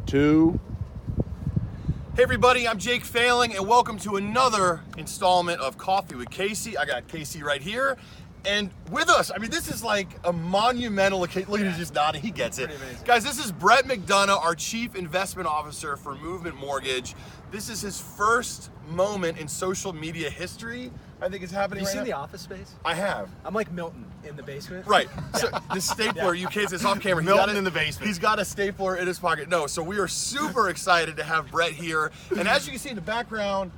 2. Hey everybody, I'm Jake Failing, and welcome to another installment of Coffee with Casey. I got Casey right here, and with us, I mean, this is like a monumental occasion. Look at him just nodding, he gets it. Guys, this is Brett McDonough, our Chief Investment Officer for Movement Mortgage. This is his first moment in social media history. I think it's happening right now. Have you seen The Office Space? I have. I'm like Milton in the basement. Right. So the stapler, you kids, it's off camera. Milton in the basement. He's got a stapler in his pocket. No, so we are super excited to have Brett here. And as you can see in the background,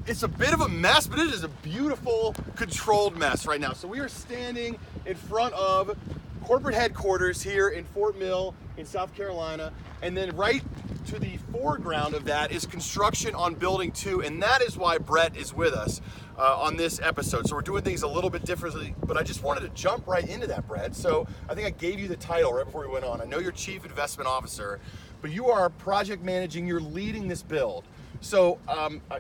it's a bit of a mess, but it is a beautiful, controlled mess right now. So we are standing in front of corporate headquarters here in Fort Mill in South Carolina. And then right to the foreground of that is construction on Building 2, and that is why Brett is with us on this episode. So we're doing things a little bit differently, but I just wanted to jump right into that, Brett. So I think I gave you the title right before we went on. I know you're Chief Investment Officer, but you are project managing, you're leading this build. So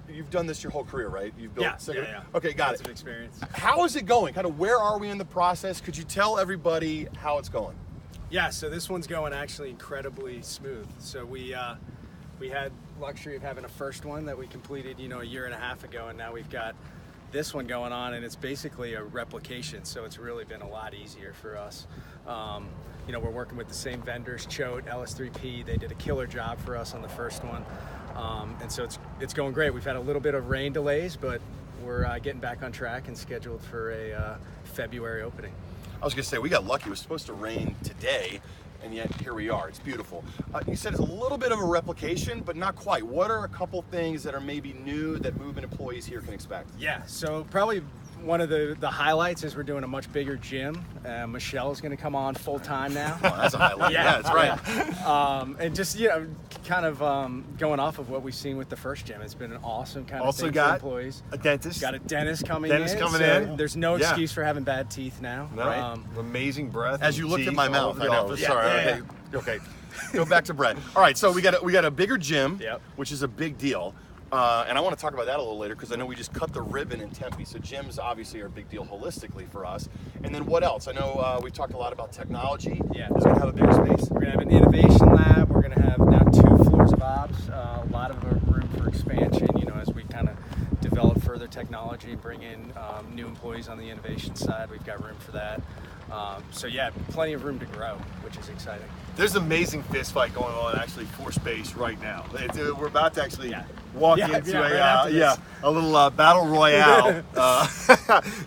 you've done this your whole career, right? You've built yeah. Okay, got Lots it. of experience. How is it going? Kind of where are we in the process? Could you tell everybody how it's going? Yeah, so this one's going actually incredibly smooth. So we had luxury of having a first one that we completed, a year and a half ago, and now we've got this one going on, and it's basically a replication. So it's really been a lot easier for us. We're working with the same vendors, Choate, LS3P. They did a killer job for us on the first one, and so it's going great. We've had a little bit of rain delays, but we're getting back on track and scheduled for a February opening. I was gonna say, we got lucky. It was supposed to rain today, and yet here we are. It's beautiful. You said it's a little bit of a replication, but not quite. What are a couple things that are maybe new that movement employees here can expect? Yeah, so probably one of the highlights is we're doing a much bigger gym. Michelle's going to come on full time now. Oh, that's a highlight. Yeah, that's right. And just kind of going off of what we've seen with the first gym, it's been an awesome kind of Also thing got for employees. a dentist. Got a dentist coming in. There's no excuse for having bad teeth now. No. Right? Amazing breath. As you looked at my mouth, I know. Yeah, Sorry. Okay. Go back to Brett. All right, so we got a bigger gym, Yep. which is a big deal. And I want to talk about that a little later because I know we just cut the ribbon in Tempe. So gyms obviously are a big deal holistically for us. And then what else? I know we've talked a lot about technology. Yeah. It's going to have a bigger space. We're going to have an innovation lab. We're going to have now 2 floors of ops. A lot of room for expansion, as we kind of develop further technology, bring in new employees on the innovation side. We've got room for that. So yeah, plenty of room to grow, which is exciting. There's an amazing fist fight going on actually for space right now. We're about to actually walk into a little battle royale,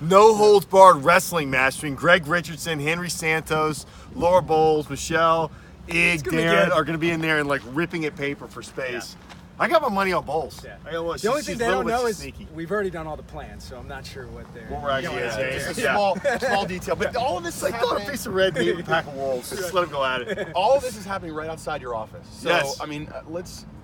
no holds barred wrestling match between Greg Richardson, Henry Santos, Laura Bowles, Michelle, Ig, Darren are going to be in there and like ripping at paper for space. Yeah. I got my money on Bowles. Yeah. The only thing they don't know is sneaky. we've already done all the plans, so I'm not sure what they're. What we're actually Just a small detail, but all of this is like throwing a happening. piece of red meat with a pack of wolves. Just let them go at it. All of this is happening right outside your office. So, Yes. I mean,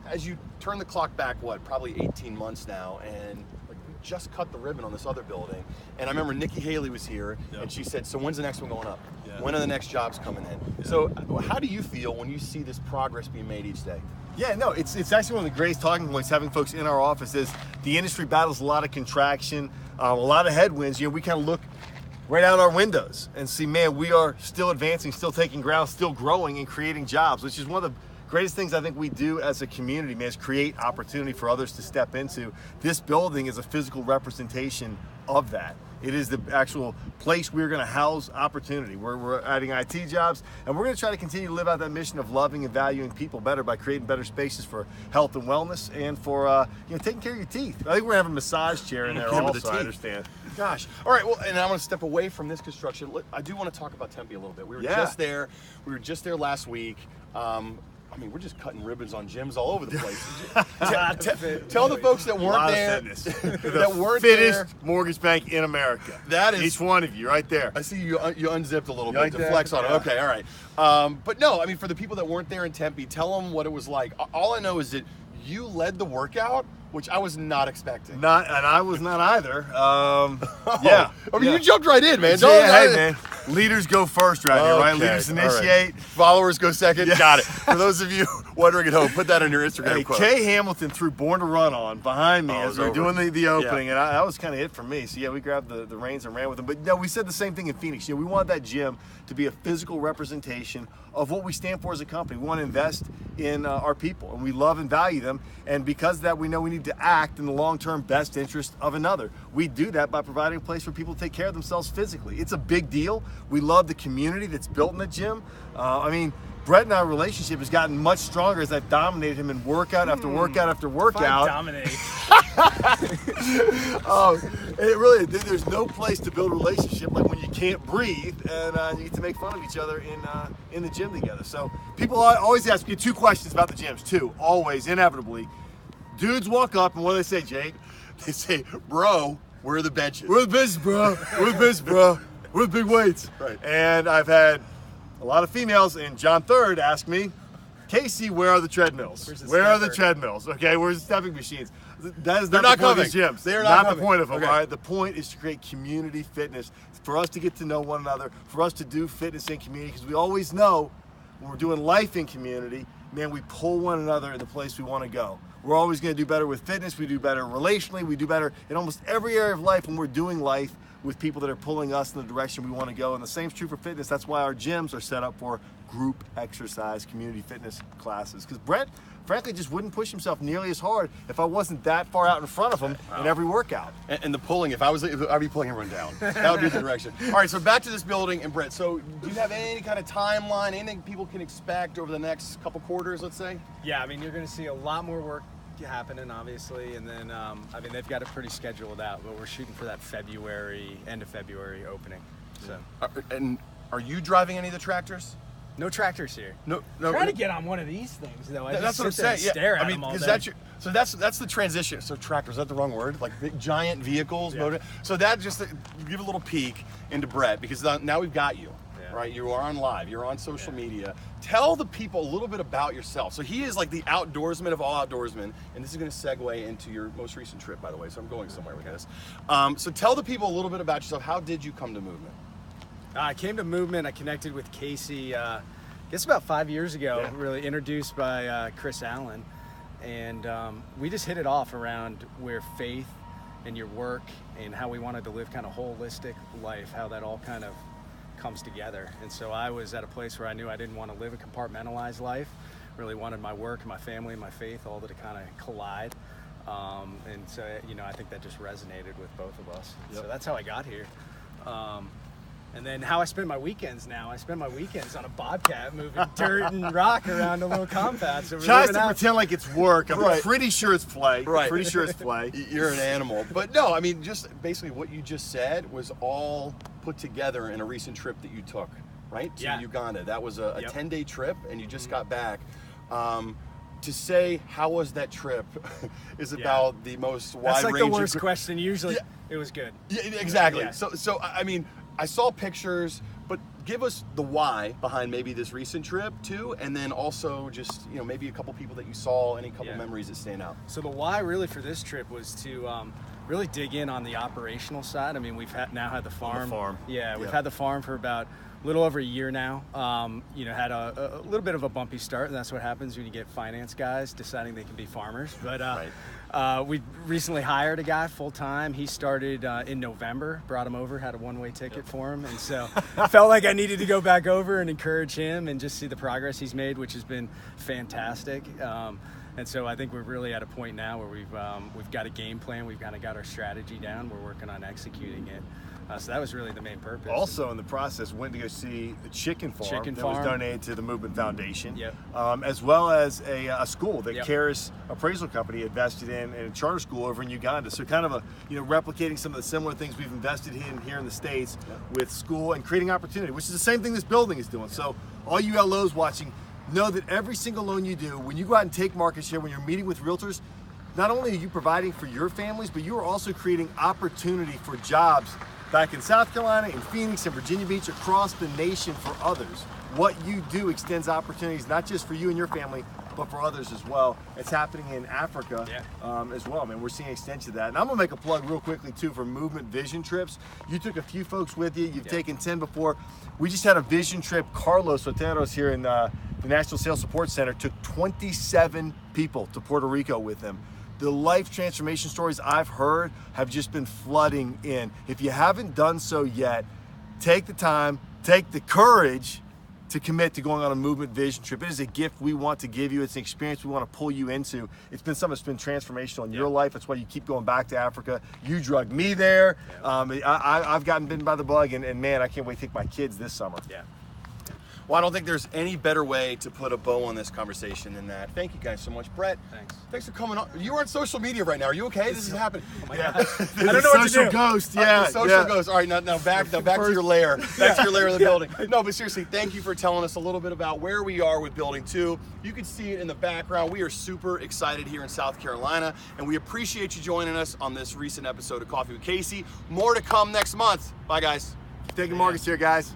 as you turn the clock back, probably 18 months now, and we just cut the ribbon on this other building. And I remember Nikki Haley was here, and she said, so when's the next one going up? Yeah. When are the next jobs coming in? So how do you feel when you see this progress being made each day? Yeah, no, it's actually one of the greatest talking points having folks in our office is the industry battles a lot of contraction, a lot of headwinds. We kind of look right out our windows and see, man, we are still advancing, still taking ground, still growing and creating jobs, which is one of the greatest things I think we do as a community, man, is create opportunity for others to step into. This building is a physical representation of that. It is the actual place we're going to house opportunity. We're adding IT jobs, and we're going to try to continue to live out that mission of loving and valuing people better by creating better spaces for health and wellness and for taking care of your teeth. I think we're having a massage chair in there also, I understand. Gosh. All right, well, and I want to step away from this construction. I do want to talk about Tempe a little bit. We were just there. We were just there last week. I mean, we're just cutting ribbons on gyms all over the place. Tell the folks that weren't there. That weren't fittest mortgage bank in America. That is each one of you right there. I see you unzipped a little bit like to that? flex on it. Okay, all right. But no, I mean, for the people that weren't there in Tempe, tell them what it was like. All I know is that you led the workout, which I was not expecting. And I was not either. I mean, you jumped right in, man. Hey, man. Leaders go first right here, right? Okay, Leaders all right. initiate. Followers go second. Yeah. Got it. For those of you wondering at home, put that on your Instagram Hey, quote. Kay Hamilton threw Born to Run on behind me Oh, as it's we were over. doing the opening, and that was kind of it for me. So yeah, we grabbed the reins and ran with them. But no, we said the same thing in Phoenix. We want that gym to be a physical representation of what we stand for as a company. We want to invest in our people, and we love and value them. And because of that, we know we need to act in the long-term best interest of another. We do that by providing a place for people to take care of themselves physically. It's a big deal. We love the community that's built in the gym. I mean, Brett and our relationship has gotten much stronger as I've dominated him in workout after workout after workout. Dominate. It really, there's no place to build a relationship like when you can't breathe and you get to make fun of each other in the gym together. So people always ask me 2 questions about the gyms, 2, always, inevitably. Dudes walk up and what do they say, Jake? They say, bro, where are the benches? We're the business, bro. We're the business, bro. We're the big weights. Right. And I've had a lot of females, and John Third asked me, Casey, where are the treadmills? Where's the Where are the stepper? treadmills? Okay, where's the stepping machines? That is They're not not the point coming. of these gyms. They are not the coming. point of them. Okay. All right, the point is to create community fitness, for us to get to know one another, for us to do fitness in community, because we always know when we're doing life in community, man, we pull one another in the place we want to go. We're always going to do better with fitness. We do better relationally. We do better in almost every area of life when we're doing life with people that are pulling us in the direction we want to go. And the same is true for fitness. That's why our gyms are set up for group exercise, community fitness classes. Because Brett, frankly, just wouldn't push himself nearly as hard if I wasn't that far out in front of him in every workout. And the pulling, I'd be pulling everyone down. That would be the direction. All right, so back to this building. And Brett, so do you have any kind of timeline, anything people can expect over the next couple quarters, let's say? Yeah, I mean, you're going to see a lot more work happening, obviously, and then I mean, they've got it pretty scheduled out, but we're shooting for that end of February opening. So And are you driving any of the tractors? no tractors here. No. Try to get on one of these things, though. That's what I'm saying. Stare Yeah, at I mean, them all because day. that's the transition. So tractor, is that the wrong word? Like big giant vehicles, Yeah. motor. So that just give a little peek into Brett, because now we've got you. Yeah. Right, you are on live, you're on social media. Tell the people a little bit about yourself. So he is like the outdoorsman of all outdoorsmen, and this is going to segue into your most recent trip, by the way. So I'm going somewhere with this. So tell the people a little bit about yourself. How did you come to Movement? I came to Movement. I connected with Casey, I guess about 5 years ago. Yeah. Really introduced by Chris Allen, and we just hit it off around where faith and your work and how we wanted to live kind of holistic life, how that all kind of comes together. And so I was at a place where I knew I didn't want to live a compartmentalized life. Really wanted my work, my family, and my faith all to kind of collide. And so, I think that just resonated with both of us. Yep. So that's how I got here. And then how I spend my weekends now. I spend my weekends on a Bobcat moving dirt and rock around a little compound. So we're Tries living to out. pretend like it's work. I'm Right. pretty sure it's play. Right. Pretty sure it's play. You're an animal. But no, I mean, just basically what you just said was all put together in a recent trip that you took, right? To Yeah. Uganda. That was a Yep. 10-day trip, and you just got back. To say, how was that trip is about the most That's like the wide-ranging... worst question. Usually, Yeah. it was good. Yeah, exactly. Yeah. So I mean, I saw pictures, but give us the why behind maybe this recent trip too, and then also just maybe a couple people that you saw, any couple Yeah. memories that stand out. So the why really for this trip was to really dig in on the operational side. I mean, we've now had the farm. Yeah, we've Yeah. had the farm for about a little over a year now. Had a little bit of a bumpy start, and that's what happens when you get finance guys deciding they can be farmers. But we recently hired a guy full time. He started in November, brought him over, had a one-way ticket for him. And so felt like I needed to go back over and encourage him and just see the progress he's made, which has been fantastic. And so I think we're really at a point now where we've got a game plan. We've kind of got our strategy down. We're working on executing it. So that was really the main purpose. Also, in the process, went to go see the chicken farm that was donated to the Movement Foundation, Yep. As well as a school that Yep. Karis Appraisal Company invested in a charter school over in Uganda. So kind of replicating some of the similar things we've invested in here in the States with school and creating opportunity, which is the same thing this building is doing. So all you LOs watching, know that every single loan you do, when you go out and take market share, when you're meeting with realtors, not only are you providing for your families, but you are also creating opportunity for jobs back in South Carolina, in Phoenix, and Virginia Beach, across the nation for others. What you do extends opportunities not just for you and your family, but for others as well. It's happening in Africa as well. I mean, we're seeing extension of that. And I'm gonna make a plug real quickly too for Movement Vision Trips. You took a few folks with you. You've taken 10 before. We just had a vision trip. Carlos Soteros here in the National Sales Support Center took 27 people to Puerto Rico with him. The life transformation stories I've heard have just been flooding in. If you haven't done so yet, take the time, take the courage to commit to going on a Movement Vision Trip. It is a gift we want to give you. It's an experience we want to pull you into. It's been something that's been transformational in your life. That's why you keep going back to Africa. You drugged me there. I've gotten bitten by the bug, and man, I can't wait to take my kids this summer. Well, I don't think there's any better way to put a bow on this conversation than that. Thank you guys so much. Brett, thanks for coming on. You are on social media right now. Are you okay? This is happening. Oh my God. I don't know what to do. Social ghost, social ghost. All right, now back to your lair. Back to your lair of the building. No, but seriously, thank you for telling us a little bit about where we are with Building 2. You can see it in the background. We are super excited here in South Carolina, and we appreciate you joining us on this recent episode of Coffee with Casey. More to come next month. Bye, guys. Taking Marcus here, guys.